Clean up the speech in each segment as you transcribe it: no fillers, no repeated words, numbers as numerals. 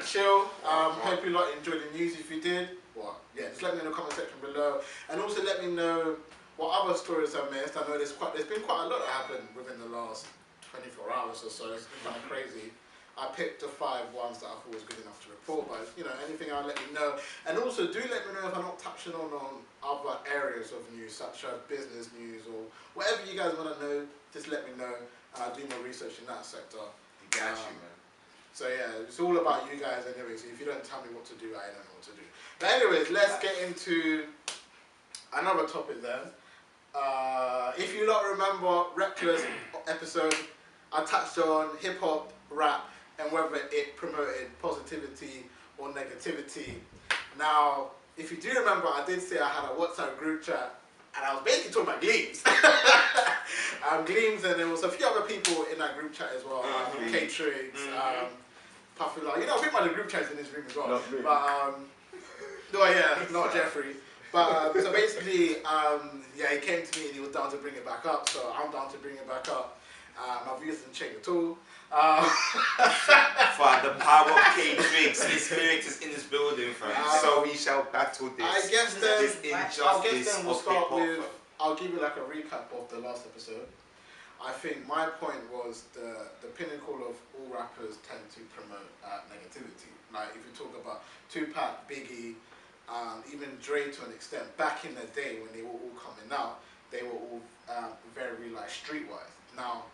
chill. Hope you lot enjoyed the news. If you did, yeah, just let me know in the comment section below, and also let me know what other stories I missed. I know there's been quite a lot that happened within the last 24 hours or so. It's kind of crazy. I picked the 5 ones that I thought was good enough to report, but you know, anything I'll let you know. And also do let me know if I'm not touching on other areas of news, such as business news or whatever you guys want to know. Just let me know, and I'll do more research in that sector. Got you, man. So yeah, it's all about you guys anyway. So if you don't tell me what to do, I don't know what to do. But anyways, let's get into another topic then. If you lot remember Reckless episode, I touched on hip hop, rap, and whether it promoted positivity or negativity. Now, if you do remember, I did say I had a WhatsApp group chat, and I was basically talking about GLEEMZ. GLEEMZ, and there was a few other people in that group chat as well, K-Triggs, PUFFY. You know, I think my group chat's in this room as well. Not me. But, no, yeah, not Jeffrey. But, so basically, yeah, he came to me and he was down to bring it back up, so I'm down to bring it back up. My views didn't change at all. For the power of K-Triggs, his spirit is in this building, fam. So we shall battle this. I guess then, this injustice we'll of start hip-hop. with, I'll give you like a recap of the last episode. I think my point was the pinnacle of all rappers tend to promote negativity. Like if you talk about Tupac, Biggie, even Dre to an extent, back in the day when they were all coming out, they were all very like streetwise. Now,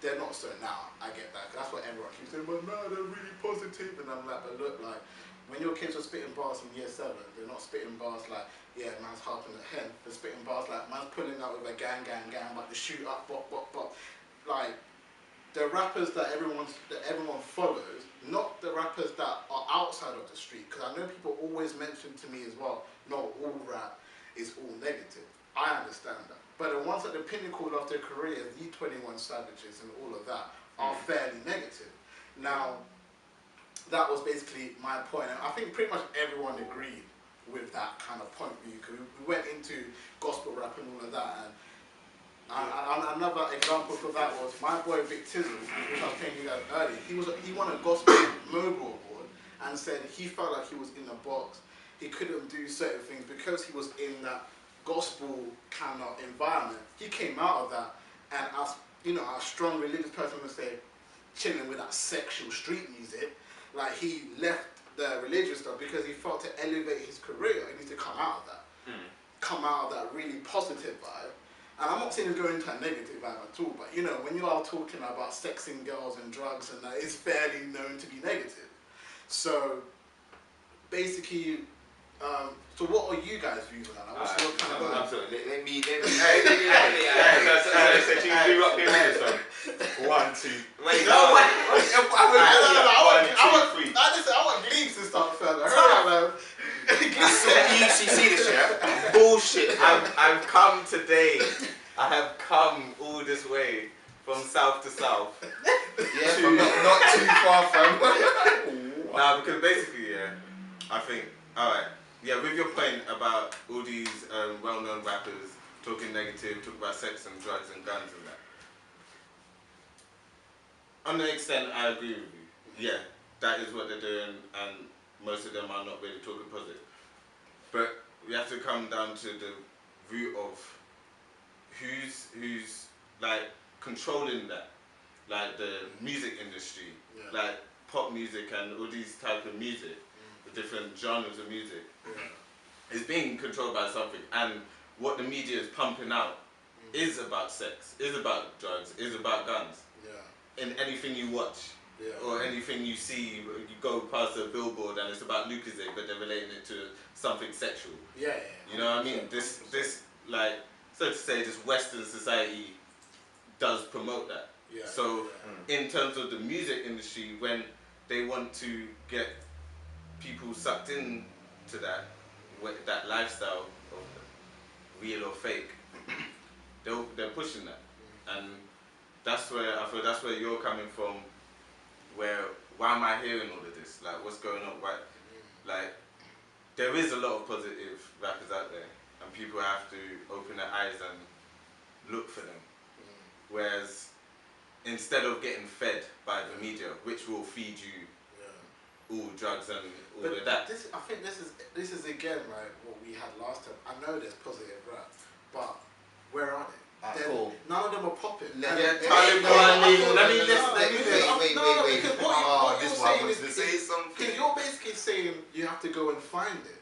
they're not so now, I get that. That's what everyone keeps saying, but no, they're really positive. And I'm like, but look, like, when your kids are spitting bars in year 7, they're not spitting bars like, yeah, man's harping at hen. They're spitting bars like, man's pulling out with a gang, like the shoot up, bop. Like, the rappers that everyone follows, not the rappers that are outside of the street. Because I know people always mention to me as well, no, all rap is all negative. I understand that. But the ones at the pinnacle of their career, the 21 Savages and all of that, are fairly negative. Now, that was basically my point. And I think pretty much everyone agreed with that kind of point of view. Because we went into gospel rap and all of that. And another example for that was my boy Vic Tizzle, which I was telling you guys earlier. He won a gospel mobile award and said he felt like he was in a box. He couldn't do certain things because he was in that gospel kind of environment. He came out of that, and as you know, a strong religious person would say, chilling with that sexual street music, like he left the religious stuff because he felt to elevate his career, he needs to come out of that, come out of that really positive vibe. And I'm not saying it's going into a negative vibe at all, but you know, when you are talking about sexing girls and drugs and that, it's fairly known to be negative. So basically, so what are you guys' views on that? What's your kind of let me so you do up here with this one. 1, 2. Wait, no, I want GLEEMZ to start further. Hurry up, man. You see this, yeah? Bullshit. I've come today. I have come all this way from south to south. Yeah, from not too far from. Nah, because basically, yeah, I think, alright. Yeah, with your point about all these well-known rappers talking negative, talking about sex and drugs and guns and that. On the extent, I agree with you. Yeah, that is what they're doing, and most of them are not really talking positive. But we have to come down to the root of who's like controlling that, like the music industry, like pop music and all these type of music. Different genres of music is being controlled by something, and what the media is pumping out is about sex, is about drugs, is about guns. In anything you watch or anything you see, you go past a billboard and it's about Lucozade, but they're relating it to something sexual. You know what I mean? This like, so to say, this Western society does promote that. So in terms of the music industry, when they want to get people sucked in to that lifestyle of real or fake, they're pushing that, and that's where I feel that's where you're coming from. Why am I hearing all of this? Like, what's going on? Why? Like, there is a lot of positive rappers out there, and people have to open their eyes and look for them. Whereas instead of getting fed by the media, which will feed you all drugs and all But of that. I think this is again like what we had last time. I know there's positive rap, but where are they? Cool. None of them are popping. Wait. Wait. Because what you're saying is say something. because you're basically saying you have to go and find it.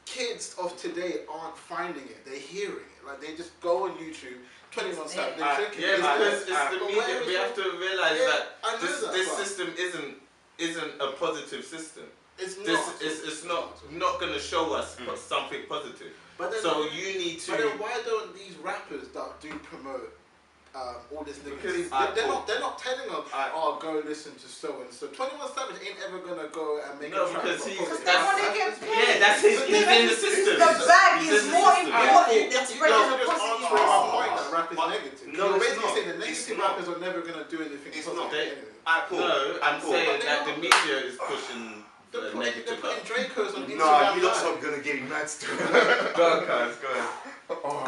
Kids of today aren't finding it; they're hearing it. Like they just go on YouTube, 21 Savage, they're clicking. Yeah, because it's the but media. We have to realise that I know that, this but system isn't a positive system. it's This not. it's not going to show us something positive. But then, So you need to. But then why don't these rappers that do promote all this negativity, Because they're not telling them, oh, go listen to so and so. 21 Savage ain't ever gonna go and make a track. Because he's they want to get paid. yeah, that's his. He's in the system. The bag He's is in the more system. important than You spreading guys the are just positive answering my message. point that rap is But negative. no, You're it's basically not. saying the It's negative not. rappers are never gonna do anything It's positive. not. anyway. Cool. No, I'm Cool. saying that the media is pushing They're the putting negative Dracos on Instagram. Nah, you lot Live. are gonna get mad still. Go on, guys, go on.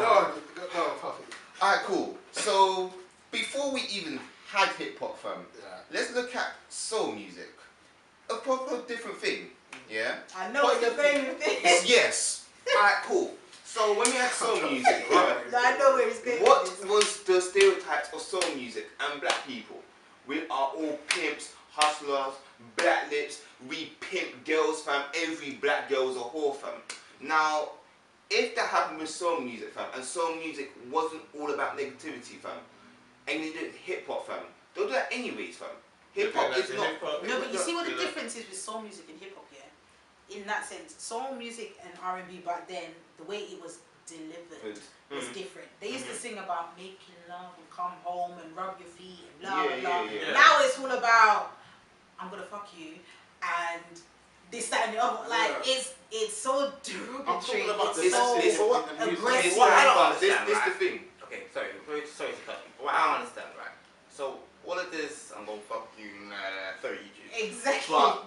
Go on, Puffy. Alright, cool. So before we even had hip hop, fam, Yeah. let's look at soul music. A proper different thing. Yeah. I know what you're going with this. Yes. Alright, cool. So when we had soul music, right? I know where it's going What with this. was the stereotypes of soul music and black people? We are all pimps, hustlers, black lips, we pimp girls, fam. Every black girl is a whore, fam. Now, if that happened with soul music, fam, and soul music wasn't all about negativity, fam, and they did hip hop, fam, they'll do that anyways, fam. Hip hop is not. No, but you see what the difference is with soul music and hip hop, yeah? In that sense, soul music and R&B back then, the way it was delivered was different. They used to sing about making love and come home and rub your feet and blah blah blah. Yeah. Now it's all about I'm gonna fuck you and this, that and the other. Like it's so I'm derogatory. talking about It's so aggressive. What I don't This understand, the right? thing. Okay, sorry to cut you. What I don't understand, right? So all of this, I'm gonna fuck you, 30 YouTube. Exactly. But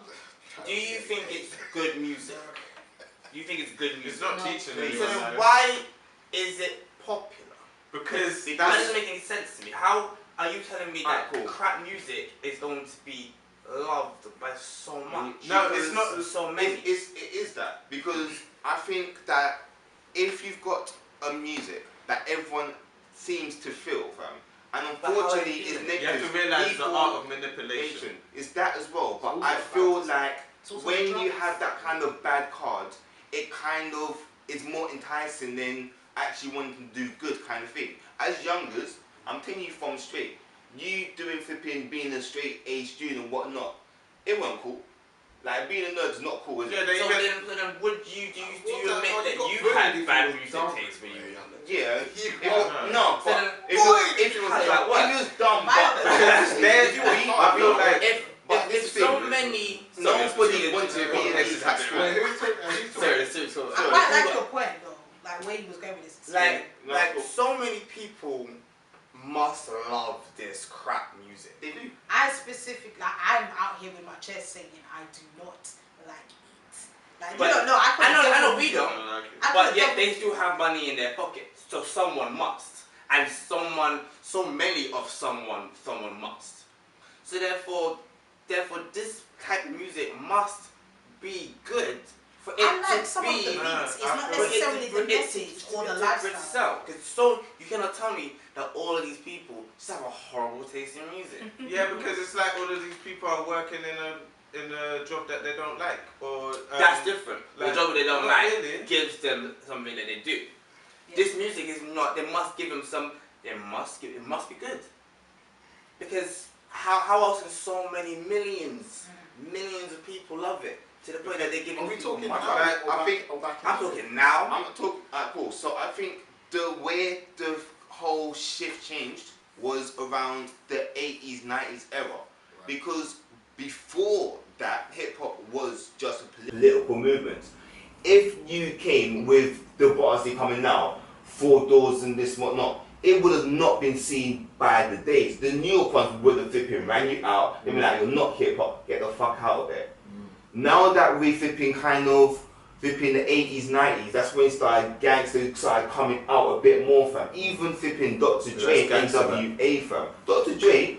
do you think it's good music? Do you think it's good music? It's not teaching So anyone. then why is it popular? Because That doesn't make any sense to me. How are you telling me that Cool. crap music is going to be loved by so much? No, it's not. So many. It is that, because I think that if you've got a music that everyone seems to feel, fam, and But how are unfortunately they is feeling? you have negative, to realise the people- art of manipulation. is that as well. But It's I also feel about- like It's also when you drugs. have that kind of bad card, it kind of is more enticing than actually wanting to do good kind of thing. As youngers, I'm telling you from straight, you doing flipping, being a straight A student and whatnot, it wasn't cool. Like being a nerd is not cool, is Yeah, it? they So even. then would you do you Well, admit that- that got you bullied had if bad you music was taste when you were younger? Yeah. was- No, So but then- if it was Like like what? if it was dumb, Violent. I feel like If so many nobody wants to be in This this is tax a bit school. Wait, who's talking? sorry. I quite like your point though, like where he was going with this. Like so many people must love this crap music. They do. I specifically, like, I'm out here with my chest saying I do not like it. Like But you don't know. I know we I don't. don't like it. But yet they still have money in their pocket, so someone must, and so many of someone must. So therefore, this type of music must be good for it I like to some be. of the beats. It's not for it necessarily to- the message or the for lifestyle. itself. Because so you cannot tell me that all of these people just have a horrible taste in music. Yeah, because it's like all of these people are working in a job that they don't like, or That's different. The like- job they don't not like really. gives them something that they do. Yeah. This music is not. They must give them some. It must be good. Because how else can so many millions of people love it to the point that they give Are we people talking money? now? Like, or I back- think- or back in I'm the day? talking now. I'm talking. Cool. So I think the way the whole shift changed was around the 80s, 90s era, because before that, hip hop was just a political movement. If you came with the bars they coming now, 4 doors and this whatnot, it would have not been seen by the days. The New York ones would have flipping ran you out. They'd be like, you're not hip hop, get the fuck out of there. Now that we flipping kind of flipping the 80s, 90s, that's when gangsters started coming out a bit more, fam. Even flipping Dr. Dre, That's gangster, NWA, fam. Dr. Dre,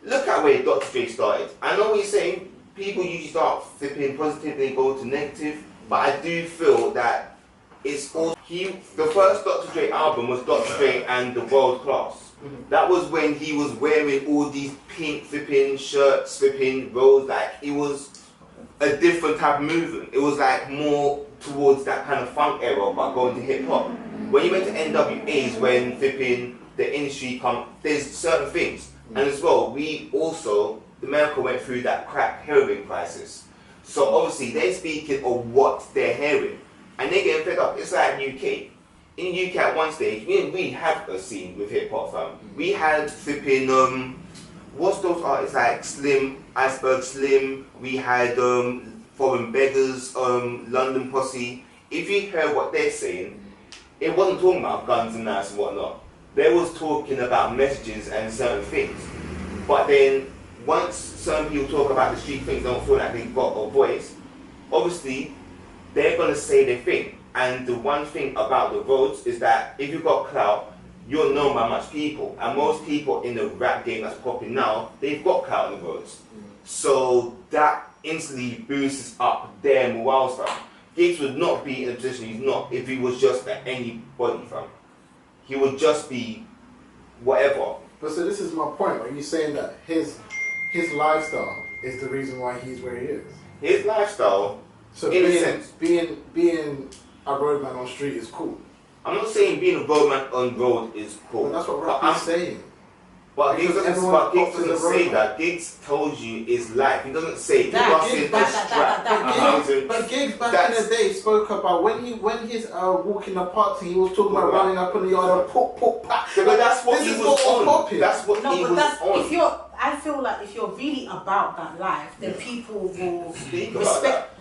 look at where Dr. Dre started. I know what you're saying. people usually start flipping positive, they go to negative. But I do feel that it's all the first Dr. Dre album was Dr. Dre and the World Class. That was when he was wearing all these pink flipping shirts, flipping rolls, like it was a different type of movement. It was like more towards that kind of funk era, but going to hip hop. When you went to NWA's, when flipping the industry there's certain things. And as well, America went through that crack heroin crisis. So obviously they're speaking of what they're hearing. And they're getting fed up. It's like UK. In the UK at one stage, we didn't really have a scene with hip hop, fam. We had flipping, what's those artists like Slim, Iceberg Slim, we had Foreign Beggars, London Posse. If you heard what they're saying, it wasn't talking about guns and knives and whatnot. They was talking about messages and certain things. But then, once certain people talk about the street things, don't feel like they've got a voice, obviously, they're going to say their thing. And the one thing about the roads is that if you've got clout, you're known by much people. And most people in the rap game that's popping now, they've got clout on the roads. So that instantly boosts up their morale, fam. GLEEMZ would not be in a position he's not if he was just anybody, fam. He would just be whatever. But so this is my point. Are you saying that his lifestyle is the reason why he's where he is? His lifestyle, so in a sense, being a roadman on street is cool. I'm not saying being a roadman on road is cool. But that's what rap is saying. But GLEEMZ doesn't say that. GLEEMZ told you is life. He doesn't say But GLEEMZ back in the day spoke about when he's walking the party, he was talking about running up in the yard and pop. Yeah, but that's what he was on. That's what he was on. I feel like if you're really about that life, then people will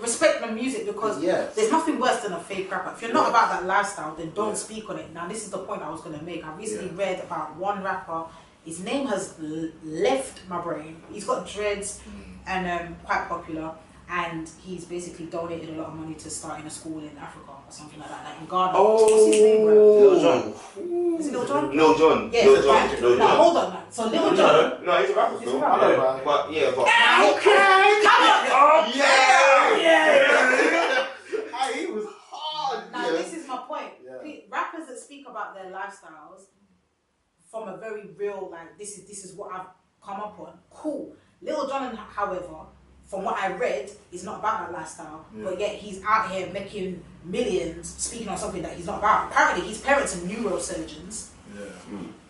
respect the music, because there's nothing worse than a fake rapper. If you're not about that lifestyle, then don't speak on it. Now, this is the point I was going to make. I recently read about one rapper. His name has left my brain. He's got dreads and quite popular. And he's basically donated a lot of money to starting a school in Africa or something like that, like in Ghana. Oh, what's his name, bro? Lil Jon. Is it Lil Jon? Lil Jon. Yeah, Lil Jon. Now hold on, man. So Lil Jon. No, he's a rapper still. But yeah, but. Okay, come on. Yeah. He was hard. Now this is my point. Rappers that speak about their lifestyles from a very real, like this is what I've come up on. Cool. Lil Jon, however, from what I read, is not about that lifestyle, but yet he's out here making millions, speaking on something that he's not about. Apparently, his parents are neurosurgeons.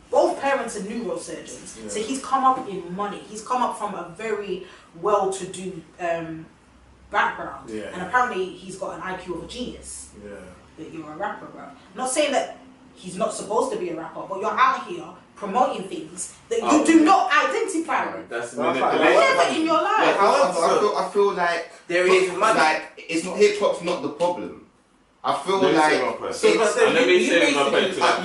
Both parents are neurosurgeons, so he's come up in money. He's come up from a very well-to-do background, and apparently he's got an IQ of a genius. That you're a rapper, bro. I'm not saying that he's not supposed to be a rapper, but you're out here promoting things that you do not identify with. That's never in your life. I feel like there is money. Like it's not hip hop's not the problem. I feel like let me say my point to that.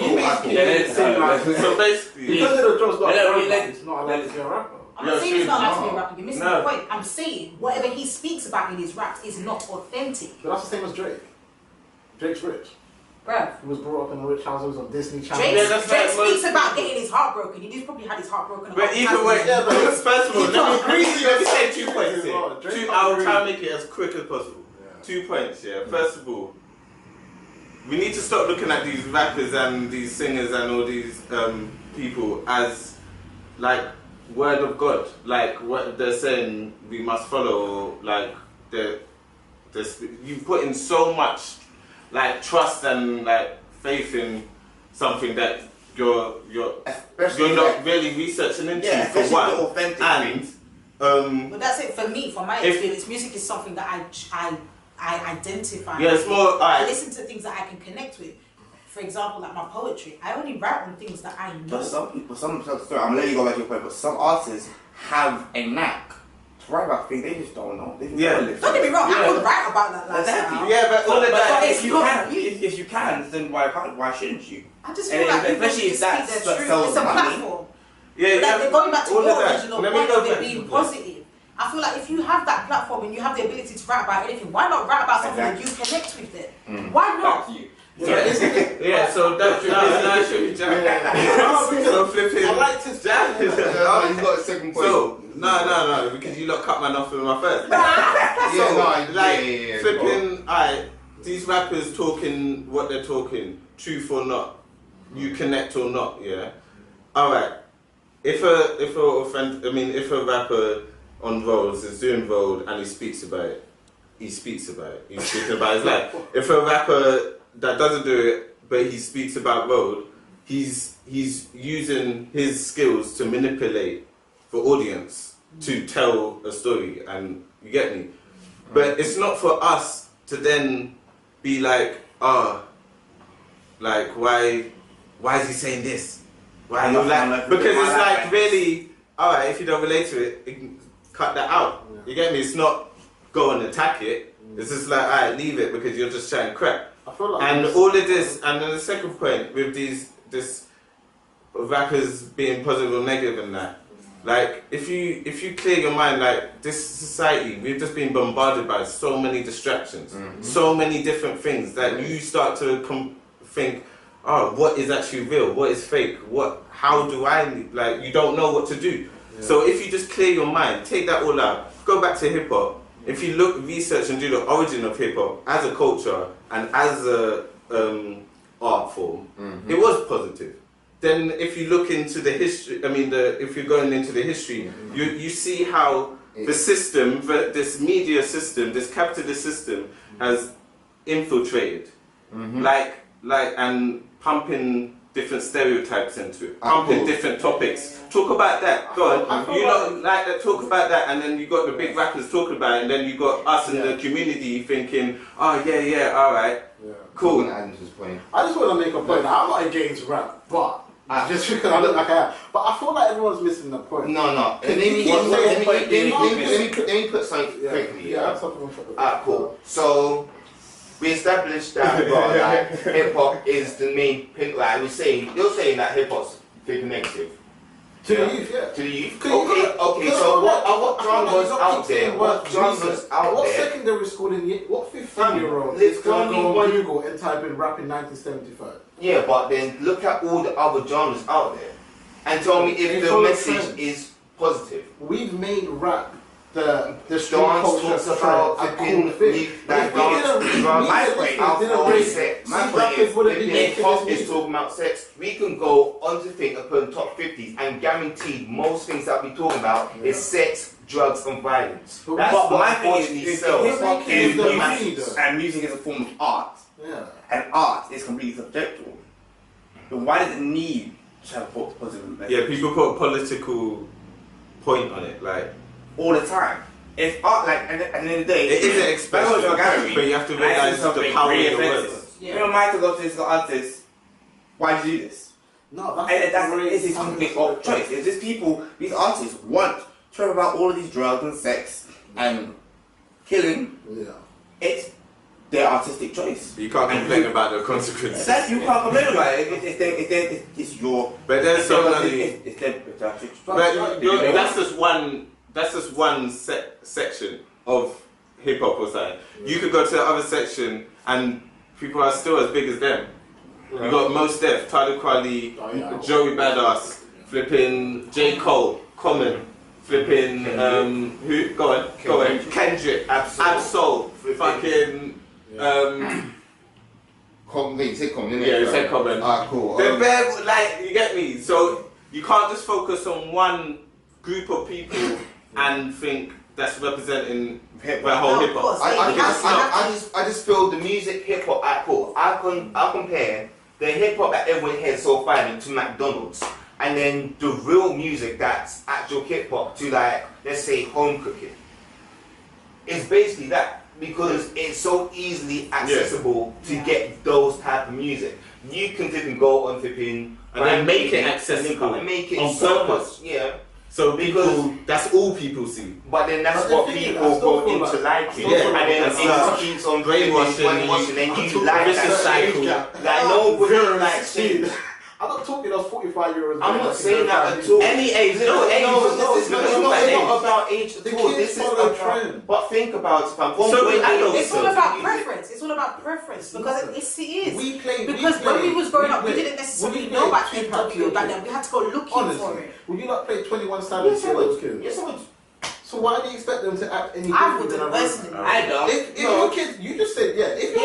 So basically, because Lil Jon's not a rapper, it's not allowed to be a rapper. I'm not saying he's not allowed to be a rapper. You're missing the point. I'm saying whatever he speaks about in his raps is not authentic. But that's the same as Drake. Drake's rich. Bruh. He was brought up in a rich house. He was on Disney Channel. Drake speaks about getting his heart broken. He just probably had his heart broken. But either way, first of all, let me say 2 points here. I'll try and make it as quick as possible. 2 points, First of all, we need to stop looking at these rappers and these singers and all these people as like word of God, like what they're saying we must follow, like you put in so much like trust and like faith in something that you're not really researching into for one. And but that's it for me. From my experience, music is something that I identify. Yeah, it's more. I listen to things that I can connect with. For example, like my poetry, I only write on things that I know. But some people, sorry, I'm gonna let you go back to your point, but some artists have a knack to write about things they just don't know. They just don't get me wrong, I would write about that lifestyle. Yeah, but all of that. If you can, then why shouldn't you? I just feel like people especially if that speak their truth. sells It's a money. platform. Yeah, like, going back to all your of that. original point of it being positive. I feel like if you have that platform and you have the ability to write about anything, why not write about something that you connect with it? Why not? Yeah, so that's true, Jack. So flipping. I like to Jack. He's got a second point. So, no, because you lot cut man off with my first. Flipping, these rappers talking what they're talking, truth or not, you connect or not, yeah? Alright, if a rapper on Rolls is doing Road and he speaks about it, he's speaking about his life. If a rapper that doesn't do it, but he speaks about Road, he's using his skills to manipulate the audience to tell a story, and you get me? But it's not for us to then be like, like why is he saying this? Why you like, because it's like really, alright, if you don't relate to it, you can cut that out. Yeah. You get me? It's not go and attack it. It's just like, alright, leave it because you're just trying crap. I feel like and all of this, and then the second point with this rappers being positive or negative and that, like if you clear your mind, like this society, we've just been bombarded by so many distractions, so many different things that you start to think, oh, what is actually real? What is fake? How do I, like, you don't know what to do. Yeah. So if you just clear your mind, take that all out, go back to hip hop. If you research and do the origin of hip hop as a culture and as a art form, it was positive. Then if you look into the history, if you're going into the history, you see how the system, this media system, this capitalist system has infiltrated, and pumping different stereotypes into it, pumping different topics. Talk about that. Go on. You know, like that. Talk about that, and then you got the big rappers talking about it, and then you got us in the community thinking, oh yeah, all right, cool. I just want to make a point. I'm not against rap, but just because I look like I am. But I feel like everyone's missing the point. No. Let me put something quickly. Yeah, something. Cool. So we established that like, hip hop is the main. Like you're saying that hip hop's big negative. To the youth, yeah. To the youth. Okay. So what genres out there? What genres out there? What secondary school what 15-year-old is going to go on Google and type in rap in 1975? Yeah, but then look at all the other genres out there and tell me if the message is positive. We've made rap the street dance culture talks about a cool thing. My point is, pop is talking about sex. We can go on to think and put in top 50s and guarantee most things that we talking about is sex, drugs, and violence. But my thing is hip-hop is the masses, and music is a form of art. Yeah. And art is completely subjective. Then why does it need to have a positive message? Yeah, people put a political point on it, like all the time. It's art, like, at the end of the day, it isn't expressive, but you have to realize the power of your words. You don't mind to go to this artist. Why do you do this? No, it's something of choice. It's just people, these artists want to talk about all of these drugs and sex and killing. Yeah. It's their artistic choice. You can't complain about the consequences. That you can't complain about it. It's your. But there's so many. It's their artistic. But that's just one section of hip hop or something. You could go to the other section and people are still as big as them. You got Mos Def, Tyler Kweli, Joey Badass, flipping J. Cole, Common, flipping who? Go on. Kendrick, Absol, fucking. You said Common. Yeah, you said Common. Cool. They're bare, like, you get me. So you can't just focus on one group of people and think that's representing the whole hip hop. I just feel the music hip hop at cool. I compare the hip hop that everyone hears so fine to McDonald's, and then the real music that's actual hip hop to, like, let's say home cooking. It's basically that, because it's so easily accessible to get those type of music. You can go on flipping and then make it accessible and make it on so purpose. much, yeah. So people, that's all people see. But then that's what people go into liking. Yeah, and then it keeps on brainwashing, and you like that cycle. Like nobody likes change. I'm not talking those 45-year-olds. I'm not saying that at all. Any age, no age. It's not about age at all. This is about trend. But think about it, fam. It's all about preference. It's all about preference because it is. When we was growing up, we didn't necessarily know about NW back then. We had to go looking for it. Would you not play 21 Savage to those kids? Yes, I would. So why do you expect them to act any I different than wouldn't. I don't. If your kids, you just said If I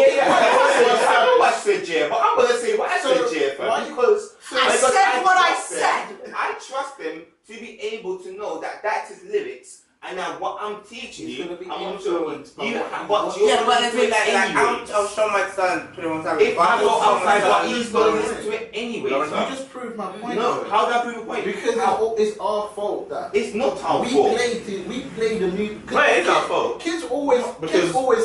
know I said yeah, but I'm gonna say what I said yeah, fam. Because I said what I said. I trust them to be able to know that that's his lyrics. And now what I'm teaching you, I'm influenced by what you're but the thing anyway. I'll show my son 21 Savage. If I go outside, but he's going to listen to it anyway. You just proved my point. No, how did I prove a point? Because it's our fault that it's not our fault. We played the new. Why is our fault? Kids always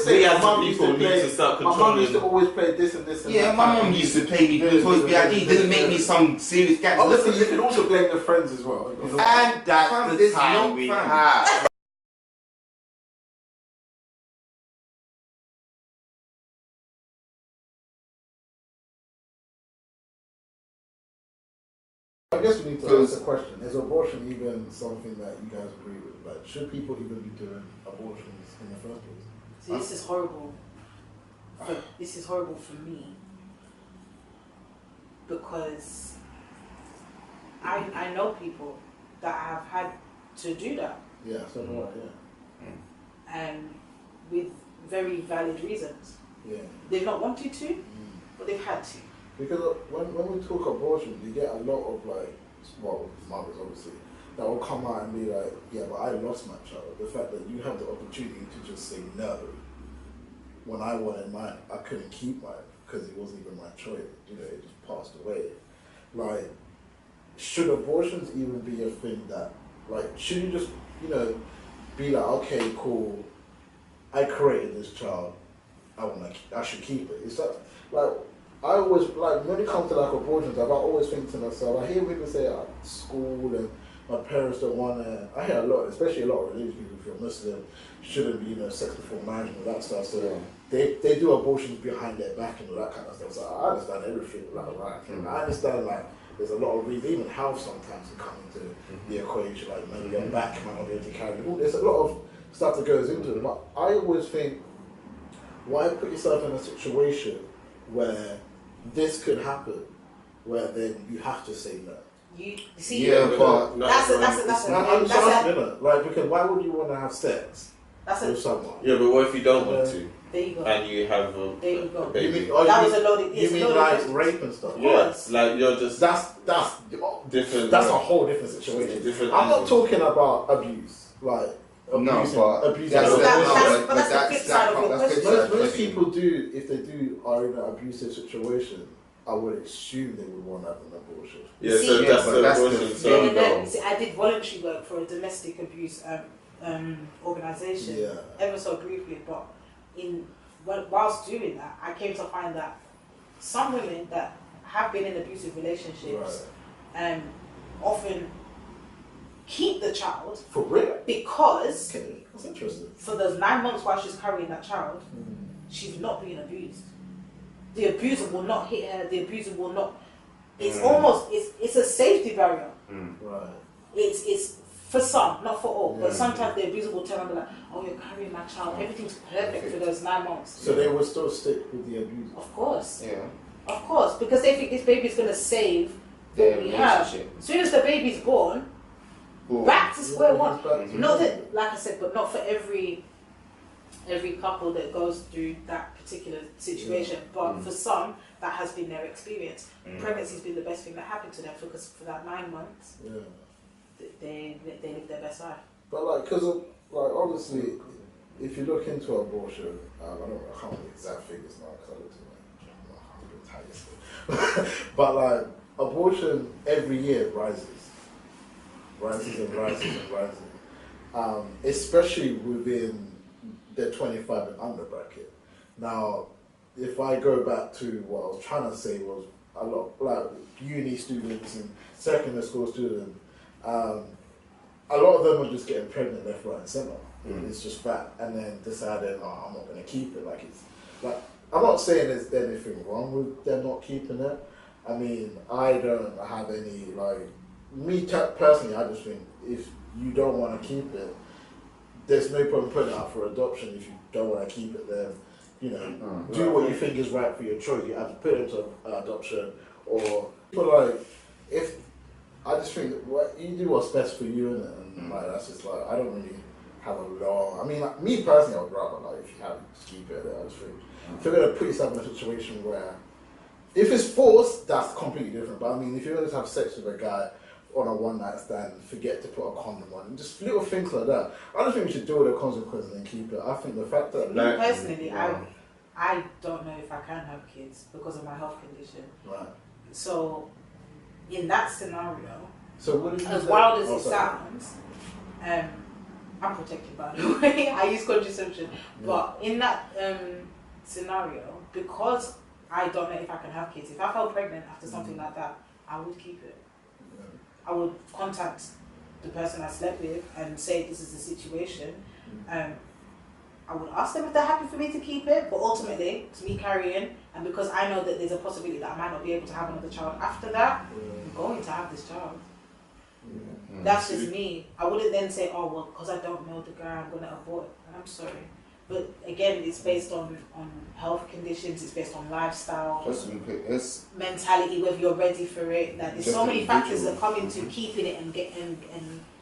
say we as my mum people need to start my mum used to controlling. always play this and this and Yeah, that. my mum used to play me because BID didn't make me some serious gangster. Obviously, you can also blame the friends as well. And that's the time we have. I guess we need to ask the question: is abortion even something that you guys agree with? Like, should people even be doing abortions in the first place? See, this is horrible. This is horrible for me because I know people that have had to do that. Yeah, so do I, and with very valid reasons. Yeah. They've not wanted to, but they've had to. Because when we talk abortion, you get a lot of mothers obviously, that will come out and be like, yeah, but I lost my child. The fact that you have the opportunity to just say no, when I wanted mine, I couldn't keep mine because it wasn't even my choice. You know, it just passed away. Like, should abortions even be a thing that, like, should you just, be like, okay, cool, I created this child, I should keep it. It's like I always, like, when it comes to, like, abortions, I always think to myself, I hear people say at school and my parents don't want to, I hear a lot, especially a lot of religious people, if you're Muslim, shouldn't be, sex before marriage and all that stuff, so they do abortions behind their back and all that kind of stuff, so I understand everything, I understand, like, there's a lot of reasons, even health sometimes to come into the equation, like, maybe your back might not be able to carry it, there's a lot of stuff that goes into it, but I always think, why put yourself in a situation where this could happen, where then you have to say no. You see, but that's because why would you want to have sex with someone? Yeah, but what if you don't want to? There you go. And you have a baby? That was a loaded. You mean like rape and stuff? Yes, like you're just that's different. That's a whole different situation. Different I'm not talking about abuse, like. No, but abuse. That's the flip side of your question. Most people do, if they are in an abusive situation, I would assume they would want to have an abortion. Yeah, so that's the abortion. I did voluntary work for a domestic abuse organisation, ever so briefly, but whilst doing that, I came to find that some women that have been in abusive relationships often keep the child for real because that's interesting. For those 9 months while she's carrying that child, she's not being abused. The abuser will not hit her. The abuser will not. It's almost it's a safety barrier. Right. It's for some, not for all. But sometimes the abuser will tell them like, "Oh, you're carrying my child. Everything's perfect for those 9 months." So they will still stick with the abuser. Of course. Yeah. Of course, because they think this baby's gonna save what we have. As soon as the baby's born. Back to square one. Not that, like I said, but not for every couple that goes through that particular situation. But for some, that has been their experience. Pregnancy's been the best thing that happened to them because for that 9 months, they live their best life. But like, honestly, if you look into abortion, I can't remember the exact figures now because I looked at my but like, abortion every year rises and rises, especially within the 25 and under bracket. Now, if I go back to what I was trying to say was a lot like uni students and secondary school students, a lot of them are just getting pregnant left, right, and centre. It's just fat, and then deciding, I'm not going to keep it. I'm not saying there's anything wrong with them not keeping it. I mean, I don't have any, like, personally, I just think if you don't want to keep it, there's no point putting it out for adoption if you don't want to keep it. Then, you know, do what you think is right for your choice. You have to put it into adoption, or but like if I just think what you do what's best for you, and like that's just like I don't really have a long. I mean, like, me personally, I would rather like if you have to keep it. I just think if you're gonna put yourself in a situation where if it's forced, that's completely different. But I mean, if you're gonna just have sex with a guy on a one night stand, forget to put a condom on, and just little things like that. I don't think we should deal with the consequences and keep it. I think the fact that me personally, I don't know if I can have kids because of my health condition. Right. So, in that scenario, so what do you as wild as it sounds, I'm protected by the way. I use contraception, but in that scenario, because I don't know if I can have kids, if I fell pregnant after something like that, I would keep it. I would contact the person I slept with and say this is the situation. I would ask them if they're happy for me to keep it, but ultimately it's me carrying, and because I know that there's a possibility that I might not be able to have another child after that, I'm going to have this child. That's just me. I wouldn't then say, oh well, because I don't know the guy, I'm going to abort. I'm sorry. But again, it's based on health conditions, it's based on lifestyle, mentality, whether you're ready for it. Like, there's so many factors that come into keeping it and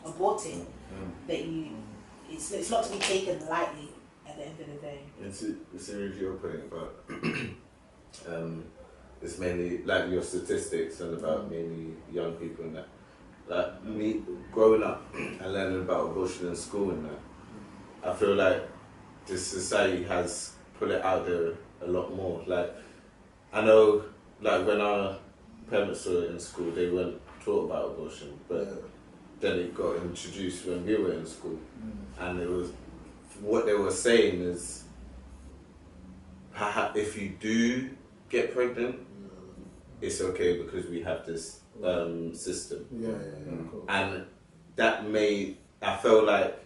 aborting that it's not to be taken lightly at the end of the day. It's a review point about it's mainly like your statistics and about mainly young people and that. Like me growing up and learning about abortion in school and that, I feel like this society has put it out there a lot more. Like, I know, like when our parents were in school, they weren't taught about abortion, but then it got introduced when we were in school, and it was what they were saying is, if you do get pregnant, it's okay because we have this system. Cool. And that made I felt like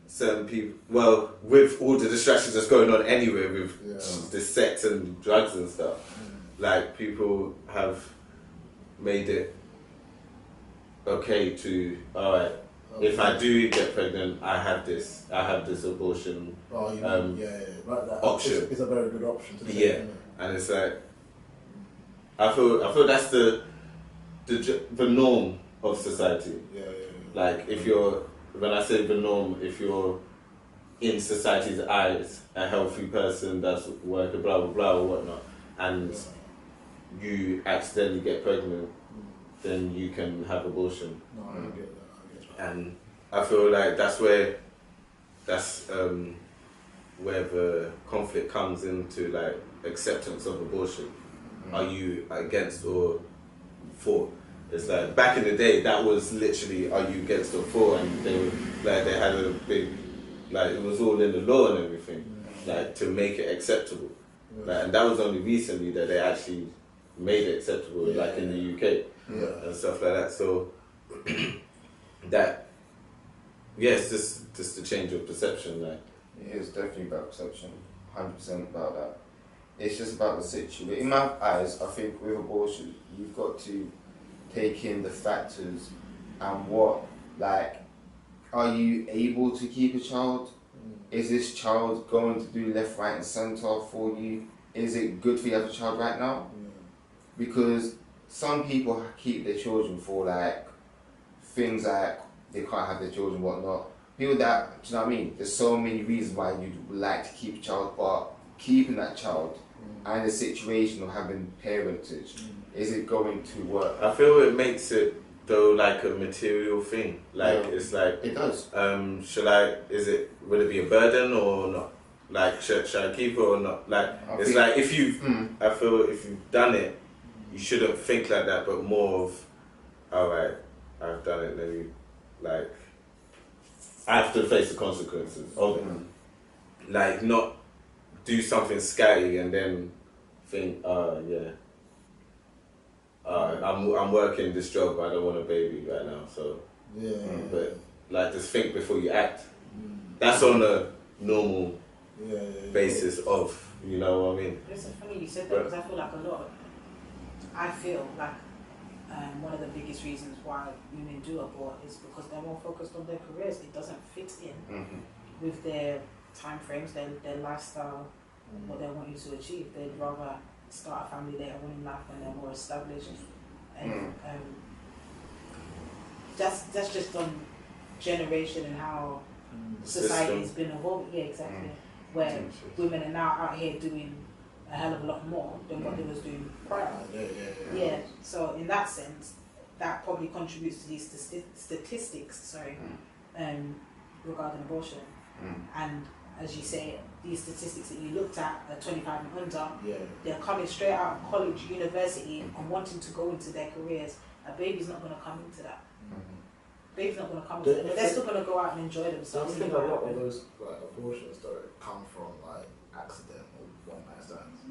certain people, well, with all the distractions that's going on anyway with the sex and drugs and stuff, like people have made it okay to, alright, if I do get pregnant, I have this abortion like that option. It's a very good option to take, and it's like, I feel that's the norm of society. Like if you're, when I say the norm, if you're in society's eyes a healthy person that's working blah blah blah or whatnot, and you accidentally get pregnant, then you can have abortion. No, I don't get that. And I feel like that's where the conflict comes into, like acceptance of abortion. Are you against or for? It's like back in the day, that was literally are you against or for, and they were like they had a big, like it was all in the law and everything, like to make it acceptable. Like, and that was only recently that they actually made it acceptable, like in the UK and stuff like that. So that, it's just the change of perception. Like it is definitely about perception, 100% about that. It's just about the situation. In my eyes, I think with abortion, you've got to take in the factors and what, like, are you able to keep a child? Is this child going to do left, right and centre for you? Is it good for you to have a child right now? Because some people keep their children for like things like they can't have their children, whatnot. People that, do you know what I mean? There's so many reasons why you'd like to keep a child, but keeping that child and the situation of having parentage, is it going to work? I feel it makes it though like a material thing. Like it's like it does. Would it be a burden or not? Like should I keep it or not? Like it's like if you've I feel if you've done it, you shouldn't think like that, but more of, alright, I've done it, then you like I have to face the consequences of it. Like not do something scatty and then think, I'm working this job, but I don't want a baby right now, so but like just think before you act. That's on a normal basis of, you know what I mean? It's funny you said that because I feel like a lot I feel like one of the biggest reasons why women do abort is because they're more focused on their careers. It doesn't fit in with their time frames, their lifestyle, what they want you to achieve. They'd rather start a family later on in life when they're more established. And that's just on generation and how society has been evolving. Yeah, exactly. Where women are now out here doing a hell of a lot more than what they was doing prior. Yeah. So in that sense, that probably contributes to these statistics. Regarding abortion. And as you say, these statistics that you looked at are 25 and under. They're coming straight out of college, university, and wanting to go into their careers. A baby's not going to come into that. Baby's not going to come into that. But they're still going to go out and enjoy themselves. I think a lot of those abortions come from accident or one night stands.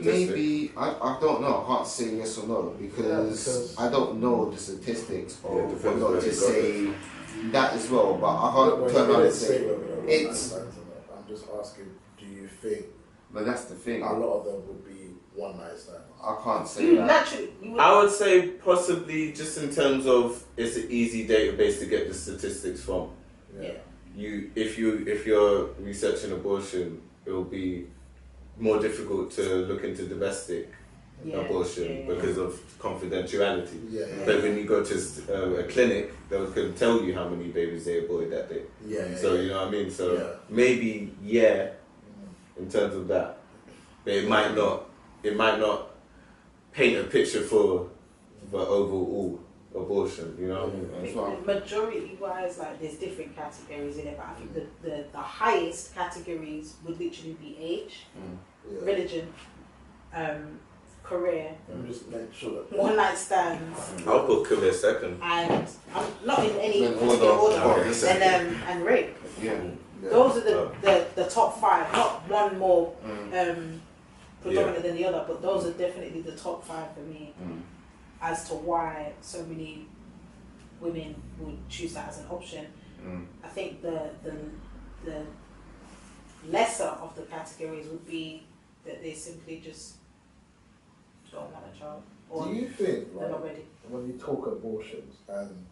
Maybe I don't know. I can't say yes or no because I don't know the statistics of what to say that as well. But I can't turn around and say it's. I'm just asking, do you think? But that's the thing. A lot of them would be one night stands. I can't say that. Naturally, I would say possibly just in terms of it's an easy database to get the statistics from. If you're researching abortion, it will be more difficult to look into domestic abortion because of confidentiality. But when you go to a clinic, they can tell you how many babies they aborted that day. So you know what I mean. So maybe in terms of that, but it might not paint a picture for the overall abortion. You know what I mean. Majority wise, like there's different categories in it, but I think the highest categories would literally be age, religion, career, one night stands. I'll put career second. And not in any particular order. And rape. Those are the top 5, not one more predominant than the other, but those are definitely the top 5 for me as to why so many women would choose that as an option. I think the lesser of the categories would be that they simply just don't want a child. Or do you think, they're not ready? When you talk abortions, and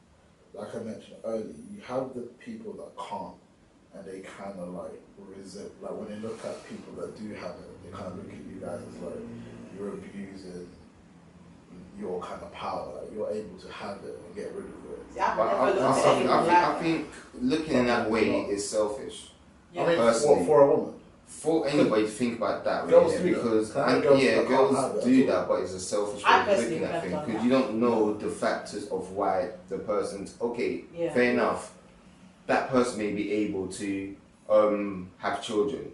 like I mentioned earlier, you have the people that can't, and they kind of like resent, like when they look at people that do have it, they kind of look at you guys as like, you're abusing your kind of power, like you're able to have it and get rid of it. I think looking in that way is selfish. I mean, what, for a woman? For anybody to think about that, girls really, do because that. Girls do that, but it's a selfish way of looking at things because you don't know the factors of why the person's fair enough. That person may be able to have children.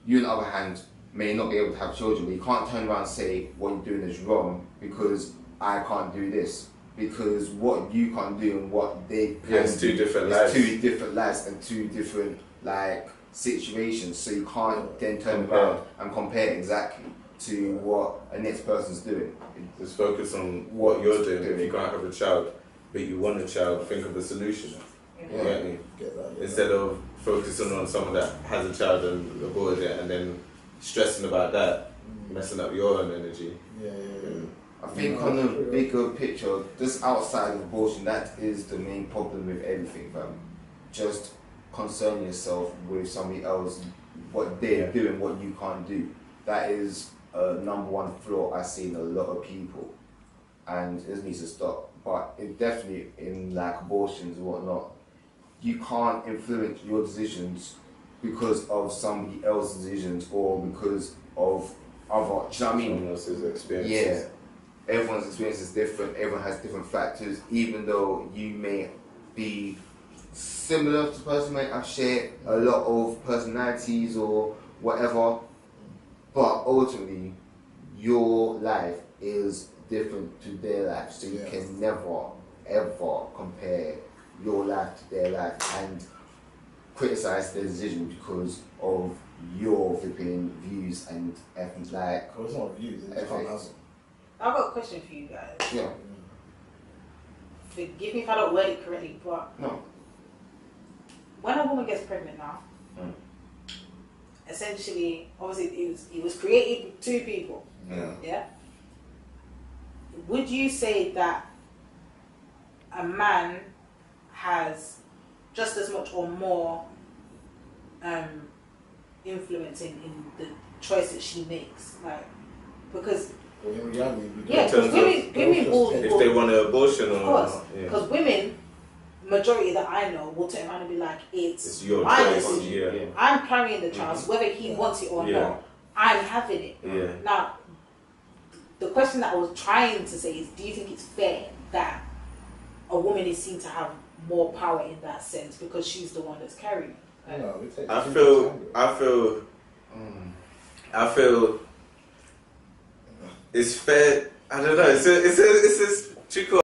You, on the other hand, may not be able to have children. But you can't turn around and say what you're doing is wrong because I can't do this. Because what you can't do and what they can it's two different lives. Two different lives and two different situations. So you can't then turn around and compare exactly to what a next person's doing. Just focus on what you're doing. If you can't have a child, but you want a child, think of a solution. You get me? Instead of focusing on someone that has a child and aborted it and then stressing about that, messing up your own energy. I think on the bigger picture, just outside of abortion, that is the main problem with everything, fam. Just concern yourself with somebody else, what they're doing, what you can't do. That is a #1 flaw I see in a lot of people, and it needs to stop. But it definitely in abortions and whatnot, you can't influence your decisions because of somebody else's decisions or because of other. Do you know what I mean? Someone else's experiences. Everyone's experience is different. Everyone has different factors. Even though you may be similar to the person, might have shared a lot of personalities or whatever, but ultimately your life is different to their life. So you can never ever compare your life to their life and criticize their decision because of your flipping views and everything Well, it's not views, it's just I've got a question for you guys. Yeah. Forgive me if I don't word it correctly, but no. When a woman gets pregnant now, essentially, obviously, it was created with 2 people. Yeah. would you say that a man has just as much or more influence in the choices she makes? Like, because Well, in reality, yeah, because women will, if they want an abortion of or course, yeah. because women, majority that I know, will turn around and be like, it's your my choice. decision. Yeah. I'm carrying the child, so whether he wants it or Yeah. not, I'm having it. Yeah. Now, the question that I was trying to say is, do you think it's fair that a woman is seen to have more power in that sense because she's the one that's carrying it? No, it takes I two feel it's fair. I don't know. It's a tricky